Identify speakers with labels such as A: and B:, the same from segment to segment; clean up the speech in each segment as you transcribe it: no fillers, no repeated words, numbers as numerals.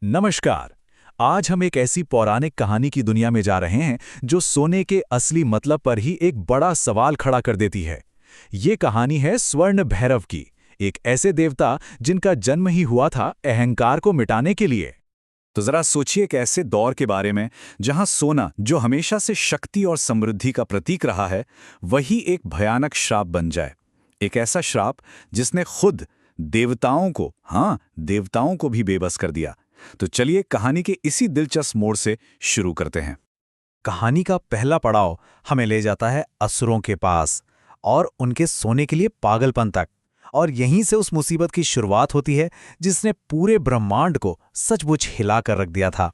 A: नमस्कार। आज हम एक ऐसी पौराणिक कहानी की दुनिया में जा रहे हैं जो सोने के असली मतलब पर ही एक बड़ा सवाल खड़ा कर देती है। ये कहानी है स्वर्ण भैरव की, एक ऐसे देवता जिनका जन्म ही हुआ था अहंकार को मिटाने के लिए।
B: तो जरा सोचिए एक ऐसे दौर के बारे में जहां सोना, जो हमेशा से शक्ति और समृद्धि का प्रतीक रहा है, वही एक भयानक श्राप बन जाए। एक ऐसा श्राप जिसने खुद देवताओं को, देवताओं को भी बेबस कर दिया। तो चलिए कहानी के इसी दिलचस्प मोड़ से शुरू करते हैं।
A: कहानी का पहला पड़ाव हमें ले जाता है असुरों के पास और उनके सोने के लिए पागलपन तक। और यहीं से उस मुसीबत की शुरुआत होती है जिसने पूरे ब्रह्मांड को सचमुच हिला कर रख दिया था।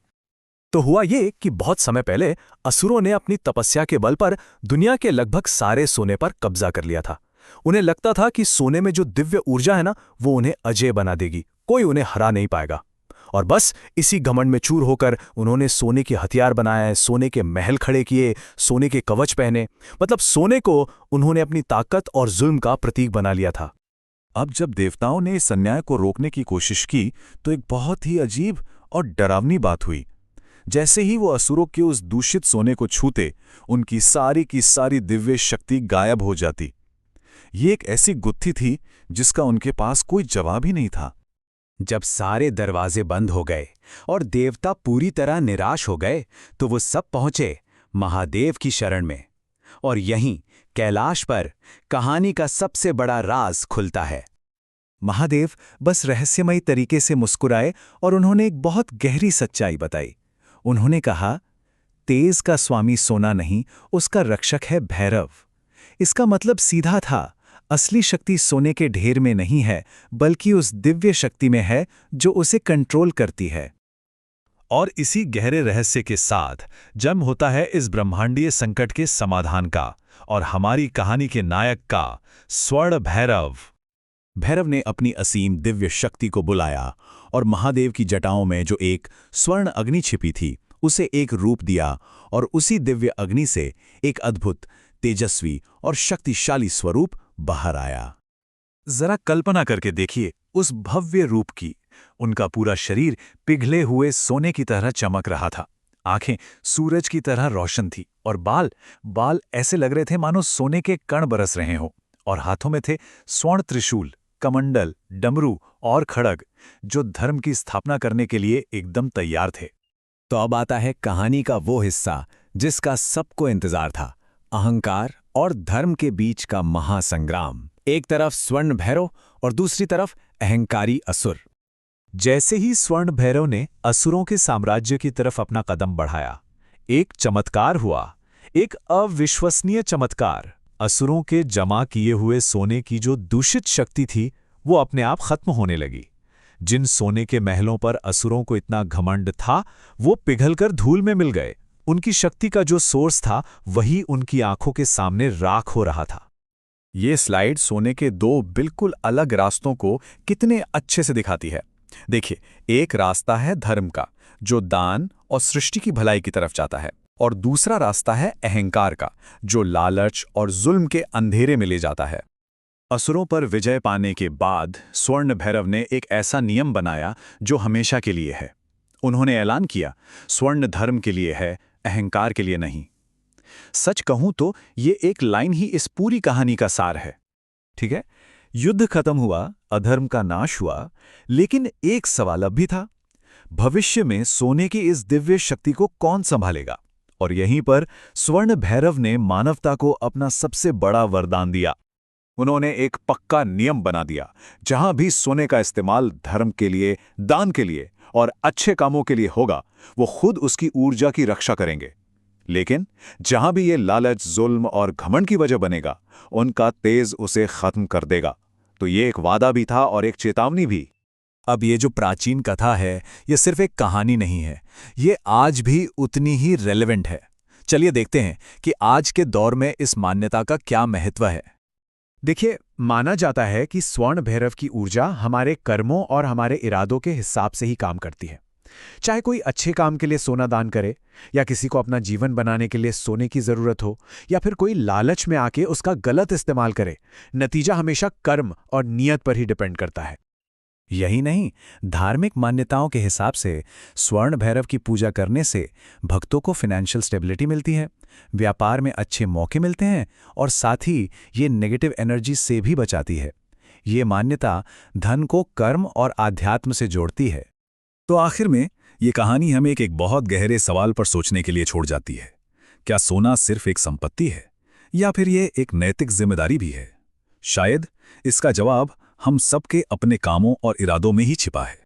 C: तो हुआ ये कि बहुत समय पहले असुरों ने अपनी तपस्या के बल पर दुनिया के लगभग सारे सोने पर कब्जा कर लिया था। उन्हें लगता था कि सोने में जो दिव्य ऊर्जा है ना, वो उन्हें अजेय बना देगी, कोई उन्हें हरा नहीं पाएगा। और बस इसी घमंड में चूर होकर उन्होंने सोने के हथियार बनाए, सोने के महल खड़े किए, सोने के कवच पहने। मतलब सोने को उन्होंने अपनी ताकत और जुल्म का प्रतीक बना लिया था।
A: अब जब देवताओं ने इस अन्याय को रोकने की कोशिश की तो एक बहुत ही अजीब और डरावनी बात हुई। जैसे ही वो असुरों के उस दूषित सोने को छूते, उनकी सारी की सारी दिव्य शक्ति गायब हो जाती। ये एक ऐसी गुत्थी थी जिसका उनके पास कोई जवाब ही नहीं था।
D: जब सारे दरवाजे बंद हो गए और देवता पूरी तरह निराश हो गए, तो वो सब पहुंचे महादेव की शरण में। और यहीं कैलाश पर कहानी का सबसे बड़ा राज खुलता है।
A: महादेव बस रहस्यमयी तरीके से मुस्कुराए और उन्होंने एक बहुत गहरी सच्चाई बताई। उन्होंने कहा, तेज का स्वामी सोना नहीं, उसका रक्षक है भैरव। इसका मतलब सीधा था, असली शक्ति सोने के ढेर में नहीं है, बल्कि उस दिव्य शक्ति में है जो उसे कंट्रोल करती है। और इसी गहरे रहस्य के साथ जन्म होता है इस ब्रह्मांडीय संकट के समाधान का और हमारी कहानी के नायक का, स्वर्ण भैरव। भैरव ने अपनी असीम दिव्य शक्ति को बुलाया और महादेव की जटाओं में जो एक स्वर्ण अग्नि छिपी थी, उसे एक रूप दिया और उसी दिव्य अग्नि से एक अद्भुत, तेजस्वी और शक्तिशाली स्वरूप बाहर आया। जरा कल्पना करके देखिए उस भव्य रूप की। उनका पूरा शरीर पिघले हुए सोने की तरह चमक रहा था। आंखें सूरज की तरह रोशन थी और बाल ऐसे लग रहे थे मानो सोने के कण बरस रहे हों। और हाथों में थे स्वर्ण त्रिशूल, कमंडल, डमरू और खड़ग, जो धर्म की स्थापना करने के लिए एकदम तैयार थे।
D: तो अब आता है कहानी का वो हिस्सा जिसका सबको इंतजार था, अहंकार और धर्म के बीच का महासंग्राम। एक तरफ स्वर्ण भैरव और दूसरी तरफ अहंकारी असुर।
A: जैसे ही स्वर्ण भैरव ने असुरों के साम्राज्य की तरफ अपना कदम बढ़ाया, एक चमत्कार हुआ, एक अविश्वसनीय चमत्कार। असुरों के जमा किए हुए सोने की जो दूषित शक्ति थी, वो अपने आप खत्म होने लगी। जिन सोने के महलों पर असुरों को इतना घमंड था, वो पिघलकर धूल में मिल गए। उनकी शक्ति का जो सोर्स था, वही उनकी आंखों के सामने राख हो रहा था।
B: ये स्लाइड सोने के दो बिल्कुल अलग रास्तों को कितने अच्छे से दिखाती है। देखिए, एक रास्ता है धर्म का, जो दान और सृष्टि की भलाई की तरफ जाता है, और दूसरा रास्ता है अहंकार का, जो लालच और जुल्म के अंधेरे में ले जाता है। असुरों पर विजय पाने के बाद स्वर्ण भैरव ने एक ऐसा नियम बनाया जो हमेशा के लिए है। उन्होंने ऐलान किया, स्वर्ण धर्म के लिए है, अहंकार के लिए नहीं। सच कहूं तो ये एक लाइन ही इस पूरी कहानी का सार है।
A: ठीक है, युद्ध खत्म हुआ, अधर्म का नाश हुआ, लेकिन एक सवाल अब भी था। भविष्य में सोने की इस दिव्य शक्ति को कौन संभालेगा? और यहीं पर स्वर्ण भैरव ने मानवता को अपना सबसे बड़ा वरदान दिया।
B: उन्होंने एक पक्का नियम बना दिया, जहां भी सोने का इस्तेमाल धर्म के लिए, दान के लिए और अच्छे कामों के लिए होगा, वो खुद उसकी ऊर्जा की रक्षा करेंगे। लेकिन जहां भी ये लालच, जुल्म और घमंड की वजह बनेगा, उनका तेज उसे खत्म कर देगा। तो ये एक वादा भी था और एक चेतावनी भी।
A: अब ये जो प्राचीन कथा है, ये सिर्फ एक कहानी नहीं है, ये आज भी उतनी ही रेलेवेंट है। चलिए देखते हैं कि आज के दौर में इस मान्यता का क्या महत्व है।
C: देखिए, माना जाता है कि स्वर्ण भैरव की ऊर्जा हमारे कर्मों और हमारे इरादों के हिसाब से ही काम करती है। चाहे कोई अच्छे काम के लिए सोना दान करे, या किसी को अपना जीवन बनाने के लिए सोने की जरूरत हो, या फिर कोई लालच में आके उसका गलत इस्तेमाल करे, नतीजा हमेशा कर्म और नियत पर ही डिपेंड करता है।
A: यही नहीं, धार्मिक मान्यताओं के हिसाब से स्वर्ण भैरव की पूजा करने से भक्तों को फाइनेंशियल स्टेबिलिटी मिलती है, व्यापार में अच्छे मौके मिलते हैं और साथ ही ये नेगेटिव एनर्जी से भी बचाती है। ये मान्यता धन को कर्म और आध्यात्म से जोड़ती है।
B: तो आखिर में ये कहानी हमें एक बहुत गहरे सवाल पर सोचने के लिए छोड़ जाती है। क्या सोना सिर्फ एक संपत्ति है या फिर ये एक नैतिक जिम्मेदारी भी है? शायद इसका जवाब हम सबके अपने कामों और इरादों में ही छिपा है।